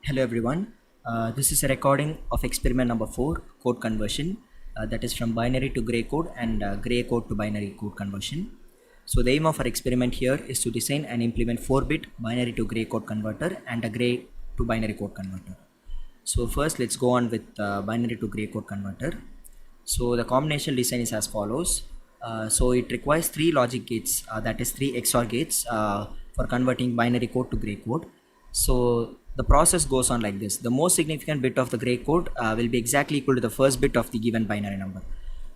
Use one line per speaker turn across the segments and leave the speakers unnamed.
Hello everyone. This is a recording of experiment number 4, code conversion, that is from binary to gray code and gray code to binary code conversion. So the aim of our experiment here is to design and implement 4-bit binary to gray code converter and a gray to binary code converter. So first let's go on with binary to gray code converter. So the combination design is as follows. So it requires 3 logic gates, that is 3 XOR gates for converting binary code to gray code. So the process goes on like this. The most significant bit of the gray code will be exactly equal to the first bit of the given binary number.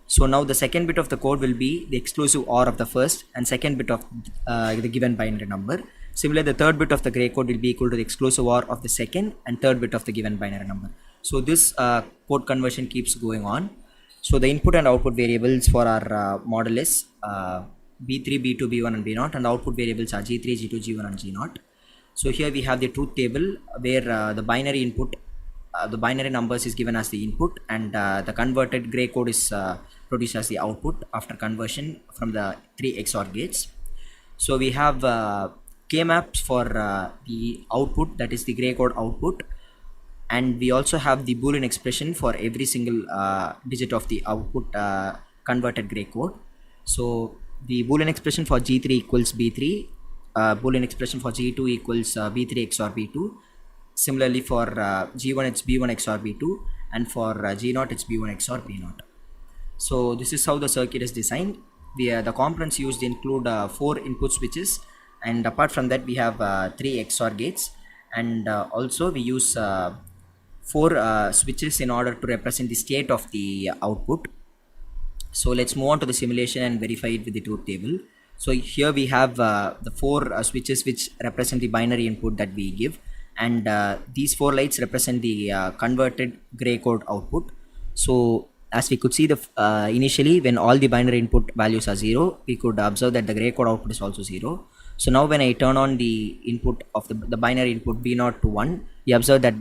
So now the second bit of the code will be the exclusive OR of the first and second bit of the given binary number. Similarly, the third bit of the gray code will be equal to the exclusive OR of the second and third bit of the given binary number. So this code conversion keeps going on. So the input and output variables for our model is B3, B2, B1 and B0, and the output variables are G3, G2, G1 and G0. So here we have the truth table where the binary input, the binary numbers is given as the input, and the converted gray code is produced as the output after conversion from the 3 XOR gates. So we have K-maps for the output, that is the gray code output, and we also have the Boolean expression for every single digit of the output converted gray code. So the Boolean expression for G3 equals B3, Boolean expression for G2 equals B3 XOR B2. Similarly for G1 it's B1 XOR B2, and for G0 it's B1 XOR B0. So this is how the circuit is designed. The components used include 4 input switches, and apart from that we have 3 XOR gates, and also we use 4 switches in order to represent the state of the output. So let's move on to the simulation and verify it with the truth table. So here we have the 4 switches which represent the binary input that we give, and these 4 lights represent the converted gray code output. So as we could see, initially when all the binary input values are 0, we could observe that the gray code output is also 0. So now when I turn on the input of the binary input B0 to 1, we observe that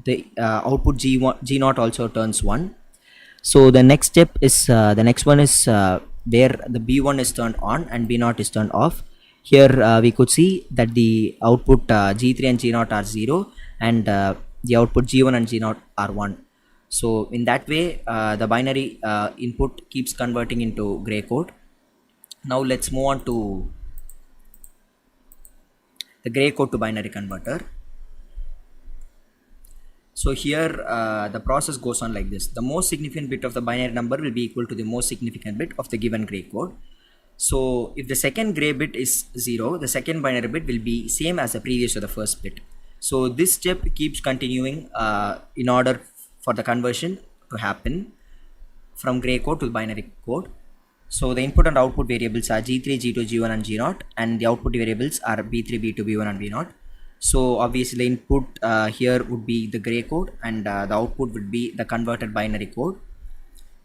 the output G0 also turns 1. So the next step is the next one is where the B1 is turned on and B0 is turned off. Here we could see that the output G3 and G0 are 0, and the output G1 and G0 are 1. So in that way the binary input keeps converting into gray code. Now let's move on to the gray code to binary converter. So here the process goes on like this. The most significant bit of the binary number will be equal to the most significant bit of the given gray code. So if the second gray bit is 0, the second binary bit will be same as the previous or the first bit. So this step keeps continuing in order for the conversion to happen from gray code to binary code. So the input and output variables are G3, G2, G1 and G0, and the output variables are B3, B2, B1 and B0. So obviously the input here would be the gray code, and the output would be the converted binary code.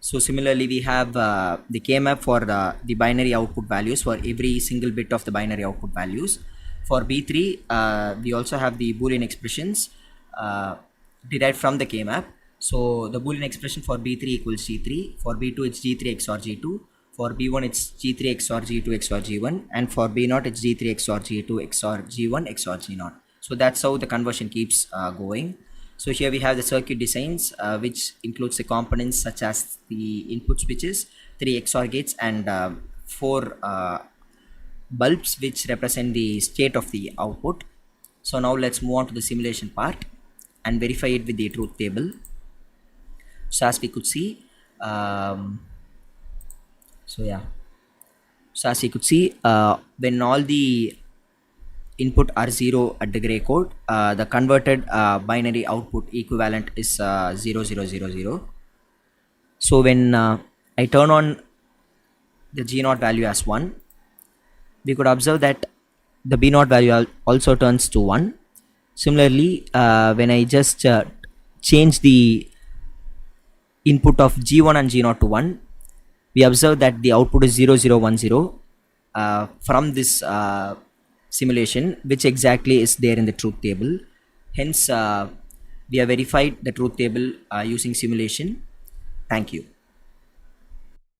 So similarly we have the K-map for the binary output values for every single bit of the binary output values. For B3 we also have the Boolean expressions derived from the K-map. So the Boolean expression for B3 equals G3, for B2 it's G3 XOR G2, for B1 it's G3 XOR G2 XOR G1, and for B0 it's G3 XOR G2 XOR G1 XOR G0. So that's how the conversion keeps going. So here we have the circuit designs which includes the components such as the input switches, 3 XOR gates, and 4 bulbs which represent the state of the output. So now let's move on to the simulation part and verify it with the truth table. So as we could see, so as you could see, when all the input are 0 at the gray code, the converted binary output equivalent is 0, 0, 0, 0. So when I turn on the G0 value as 1, we could observe that the B0 value also turns to 1. Similarly, when I just change the input of G1 and G0 to 1, we observe that the output is 0, 0, 1, 0 from this simulation, which exactly is there in the truth table. Hence we have verified the truth table using simulation. Thank you.